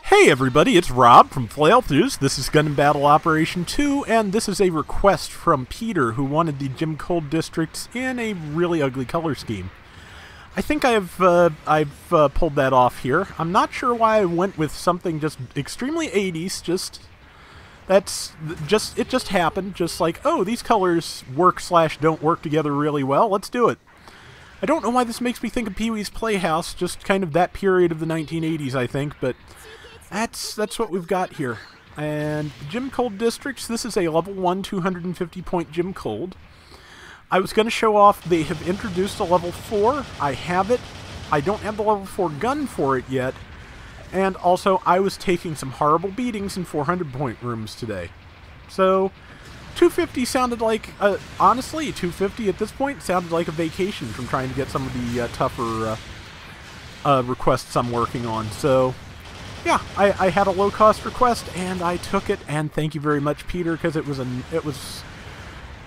Hey everybody, it's Rob from Flailthroughs. This is Gundam Battle Operation 2, and this is a request from Peter, who wanted the Gym Cold districts in a really ugly color scheme. I think I've pulled that off here. I'm not sure why I went with something just extremely 80s, it just happened, just like, oh, these colors work/don't work together really well, let's do it. I don't know why this makes me think of Pee-wee's Playhouse, just kind of that period of the 1980s, I think, but that's what we've got here. And Gym Cold Districts, this is a level 1 250 point Gym Cold. I was going to show off, they have introduced a level 4. I have it. I don't have the level 4 gun for it yet. And also, I was taking some horrible beatings in 400 point rooms today. So, 250 sounded like, honestly, 250 at this point sounded like a vacation from trying to get some of the tougher requests I'm working on. So, yeah, I had a low-cost request, and I took it, and thank you very much, Peter, because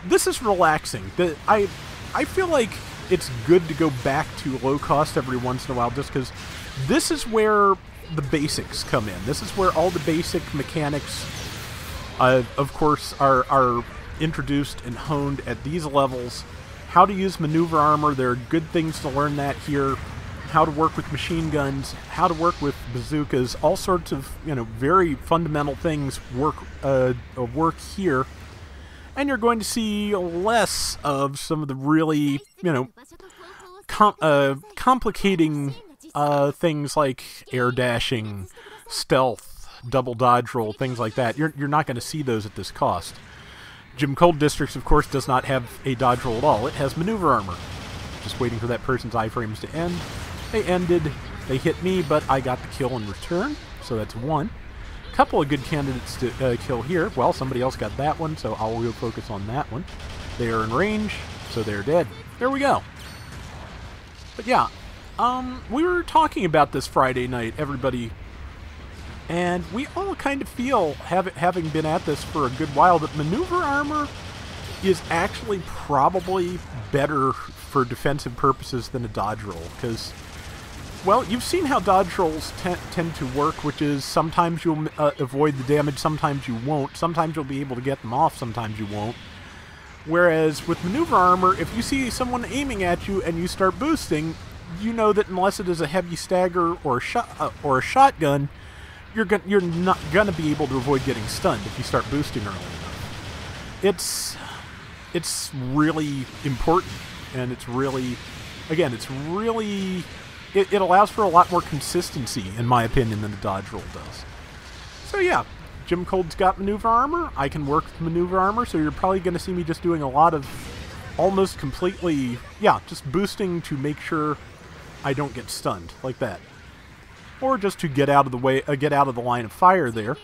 this is relaxing. I feel like it's good to go back to low-cost every once in a while, just because this is where the basics come in. This is where all the basic mechanics, of course, are introduced and honed at these levels. How to use maneuver armor, there are good things to learn that here. How to work with machine guns, how to work with bazookas, all sorts of, very fundamental things work here. And you're going to see less of some of the really, complicating things like air dashing, stealth, double dodge roll, things like that. You're not going to see those at this cost. Gym Cold Districts, of course, does not have a dodge roll at all. It has maneuver armor. Just waiting for that person's iframes to end. They ended. They hit me, but I got the kill in return, so that's one. A couple of good candidates to kill here. Well, somebody else got that one, so I'll go focus on that one. They are in range, so they're dead. There we go. But yeah, we were talking about this Friday night, everybody, and we all kind of feel, having been at this for a good while, that maneuver armor is actually probably better for defensive purposes than a dodge roll, because, well, you've seen how dodge rolls tend to work, which is sometimes you'll avoid the damage, sometimes you won't, sometimes you'll be able to get them off, sometimes you won't. Whereas with maneuver armor, if you see someone aiming at you and you start boosting, you know that unless it is a heavy stagger or a shotgun, you're not gonna be able to avoid getting stunned if you start boosting early enough. It's really important, and it's really, again, it allows for a lot more consistency, in my opinion, than a dodge roll does. So yeah, Gym Cold's got maneuver armor. I can work with maneuver armor, so you're probably going to see me just doing a lot of almost completely, yeah, just boosting to make sure I don't get stunned, like that. Or just to get out of the way, get out of the line of fire there.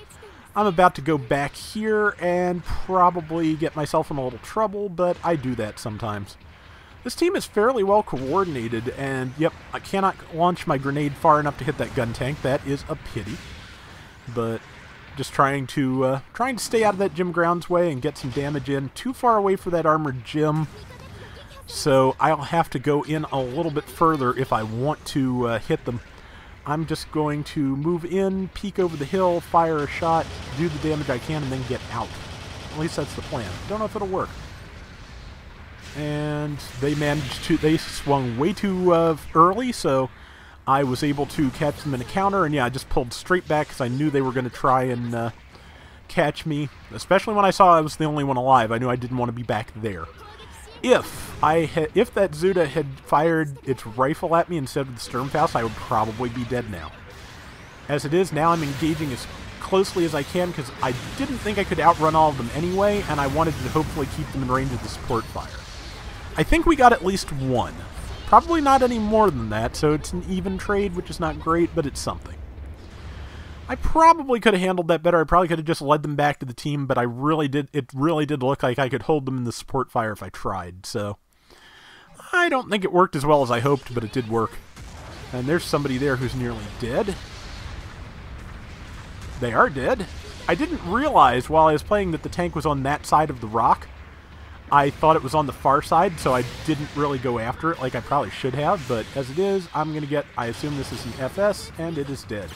I'm about to go back here and probably get myself in a little trouble, but I do that sometimes. This team is fairly well coordinated, and yep, I cannot launch my grenade far enough to hit that gun tank. That is a pity. But just trying to stay out of that gym grounds way and get some damage in. Too far away for that armored gym, so I'll have to go in a little bit further if I want to hit them. I'm just going to move in, peek over the hill, fire a shot, do the damage I can, and then get out. At least that's the plan. Don't know if it'll work. And they swung way too early, so I was able to catch them in a counter, and yeah, I just pulled straight back because I knew they were going to try and catch me, especially when I saw I was the only one alive. I knew I didn't want to be back there. If that Zuda had fired its rifle at me instead of the Sturmfaust, I would probably be dead now. As it is, now I'm engaging as closely as I can because I didn't think I could outrun all of them anyway, and I wanted to hopefully keep them in range of the support fire. I think we got at least one. Probably not any more than that, so it's an even trade, which is not great, but it's something. I probably could have handled that better. I probably could have just led them back to the team, but it really did look like I could hold them in the support fire if I tried, so I don't think it worked as well as I hoped, but it did work. And there's somebody there who's nearly dead. They are dead. I didn't realize while I was playing that the tank was on that side of the rock. I thought it was on the far side, so I didn't really go after it like I probably should have, but as it is, I'm going to get, I assume this is an FS, and it is dead.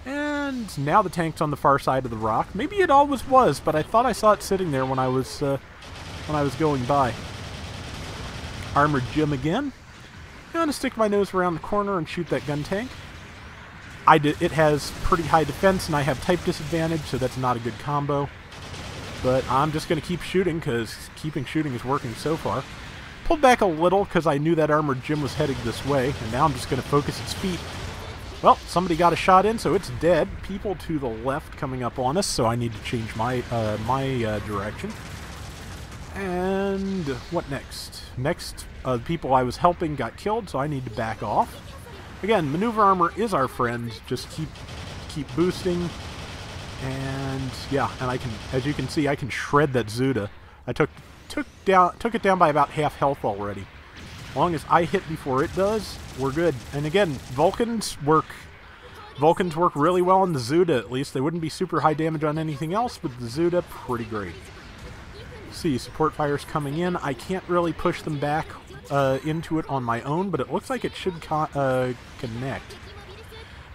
And now the tank's on the far side of the rock. Maybe it always was, but I thought I saw it sitting there when I was going by. Armored Jim again. I'm gonna stick my nose around the corner and shoot that gun tank. It has pretty high defense, and I have type disadvantage, so that's not a good combo. But I'm just gonna keep shooting, because keeping shooting is working so far. Pulled back a little, because I knew that Armored Jim was heading this way, and now I'm just gonna focus its feet. Well, somebody got a shot in, so it's dead. People to the left coming up on us, so I need to change my direction. And what next? Next, the people I was helping got killed, so I need to back off. Again, maneuver armor is our friend. Just keep boosting. And yeah, and I can, as you can see, I can shred that Zuda. I took it down by about half health already. As long as I hit before it does, we're good. And again, Vulcans work really well on the Zuda, at least. They wouldn't be super high damage on anything else, but the Zuda, pretty great. See, support fire's coming in. I can't really push them back into it on my own, but it looks like it should connect.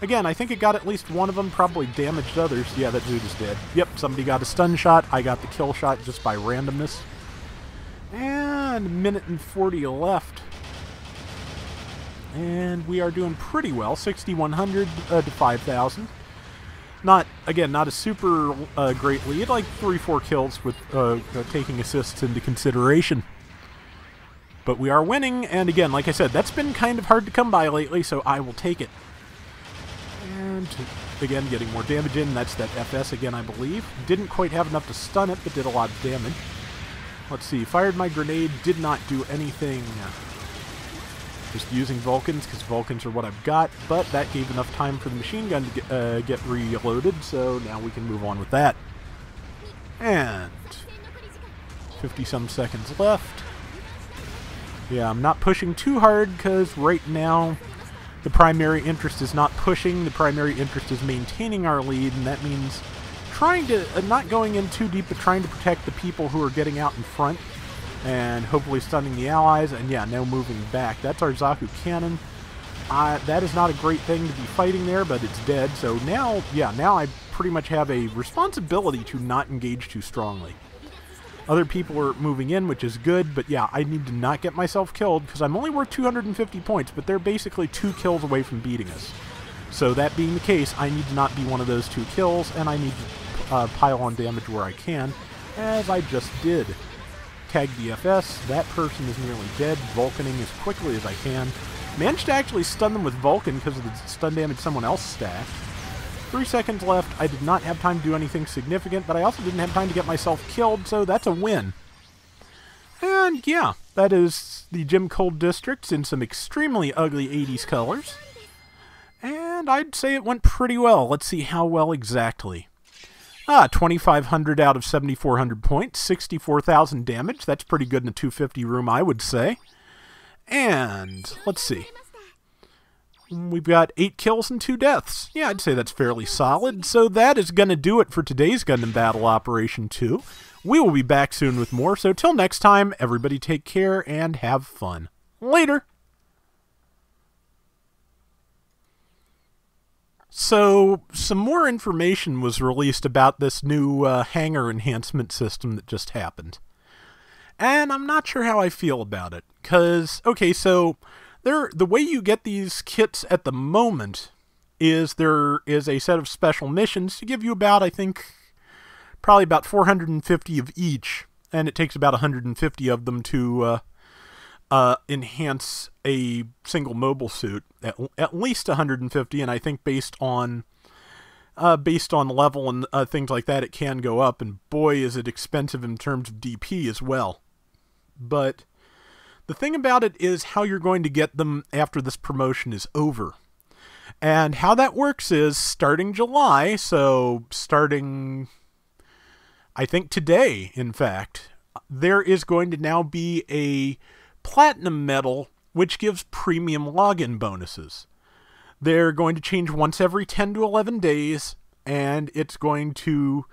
Again, I think it got at least one of them, probably damaged others. Yeah, that Zuda's dead. Yep, somebody got a stun shot. I got the kill shot just by randomness. And a minute and 40 left. And we are doing pretty well, 6,100 to 5,000. Not a super great lead, like 3-4 kills with taking assists into consideration. But we are winning, and again, like I said, that's been kind of hard to come by lately, so I will take it. And again, getting more damage in, that's that FS again, I believe. Didn't quite have enough to stun it, but did a lot of damage. Let's see, fired my grenade, did not do anything. Just using Vulcans, because Vulcans are what I've got, but that gave enough time for the machine gun to get reloaded, so now we can move on with that. And 50-some seconds left. Yeah, I'm not pushing too hard, because right now the primary interest is not pushing, the primary interest is maintaining our lead, and that means trying to, not going in too deep, but trying to protect the people who are getting out in front. And hopefully stunning the allies, and yeah, no moving back. That's our Zaku cannon. That is not a great thing to be fighting there, but it's dead. So now, yeah, now I pretty much have a responsibility to not engage too strongly. Other people are moving in, which is good, but yeah, I need to not get myself killed, because I'm only worth 250 points, but they're basically 2 kills away from beating us. So that being the case, I need to not be one of those 2 kills, and I need to pile on damage where I can, as I just did. Tag the FS, that person is nearly dead, Vulcaning as quickly as I can. Managed to actually stun them with Vulcan because of the stun damage someone else stacked. 3 seconds left, I did not have time to do anything significant, but I also didn't have time to get myself killed, so that's a win. And yeah, that is the Jim Cold Districts in some extremely ugly 80s colors. And I'd say it went pretty well. Let's see how well exactly. 2,500 out of 7,400 points, 64,000 damage. That's pretty good in a 250 room, I would say. And let's see. We've got 8 kills and 2 deaths. Yeah, I'd say that's fairly solid. So that is going to do it for today's Gundam Battle Operation 2. We will be back soon with more. So till next time, everybody take care and have fun. Later! So, some more information was released about this new hangar enhancement system that just happened. And I'm not sure how I feel about it. Because, okay, so the way you get these kits at the moment is there is a set of special missions to give you about, I think, probably about 450 of each. And it takes about 150 of them to enhance a single mobile suit, at least 150, and I think based on level and things like that, it can go up, and boy is it expensive in terms of DP as well. But the thing about it is how you're going to get them after this promotion is over. And how that works is starting July, so starting, I think today, in fact, there is going to now be a Platinum medal, which gives premium login bonuses. They're going to change once every 10 to 11 days, and it's going to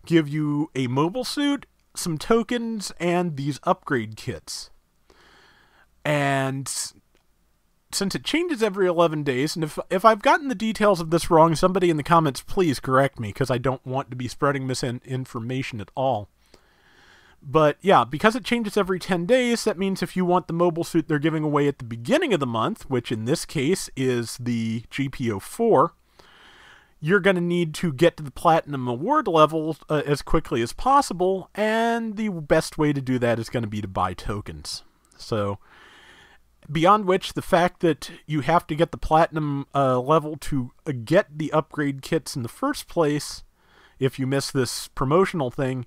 give you a mobile suit, some tokens, and these upgrade kits. And since it changes every 11 days, and if I've gotten the details of this wrong, somebody in the comments please correct me, because I don't want to be spreading misinformation at all. But yeah, because it changes every 10 days, that means if you want the mobile suit they're giving away at the beginning of the month, which in this case is the GP04, you're going to need to get to the Platinum Award level as quickly as possible, and the best way to do that is going to be to buy tokens. So, beyond which, the fact that you have to get the Platinum level to get the upgrade kits in the first place, if you miss this promotional thing,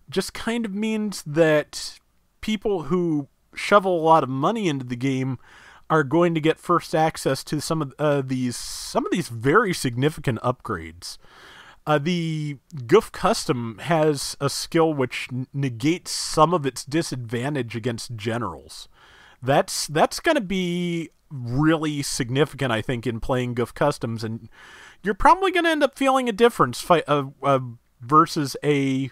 just kind of means that people who shovel a lot of money into the game are going to get first access to some of these very significant upgrades. The Goof Custom has a skill which negates some of its disadvantage against generals. That's going to be really significant, I think, in playing Goof Customs, and you're probably going to end up feeling a difference versus a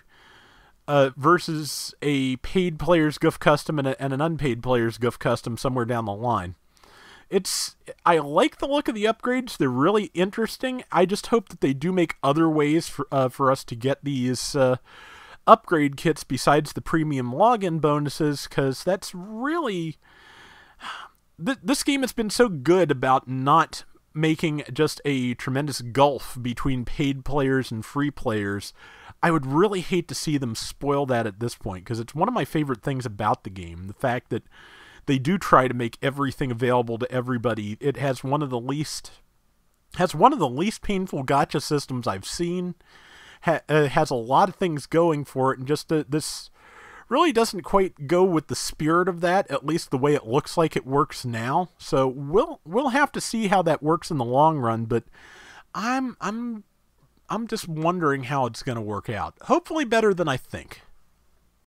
paid player's Goof Custom and an unpaid player's Goof Custom somewhere down the line. I like the look of the upgrades. They're really interesting. I just hope that they do make other ways for us to get these upgrade kits besides the premium login bonuses, because that's really... This game has been so good about not making just a tremendous gulf between paid players and free players. I would really hate to see them spoil that at this point, because it's one of my favorite things about the game, the fact that they do try to make everything available to everybody. It has one of the least painful gacha systems I've seen. Has a lot of things going for it, and just this really doesn't quite go with the spirit of that, at least the way it looks like it works now. So we'll have to see how that works in the long run, but I'm just wondering how it's going to work out. Hopefully better than I think.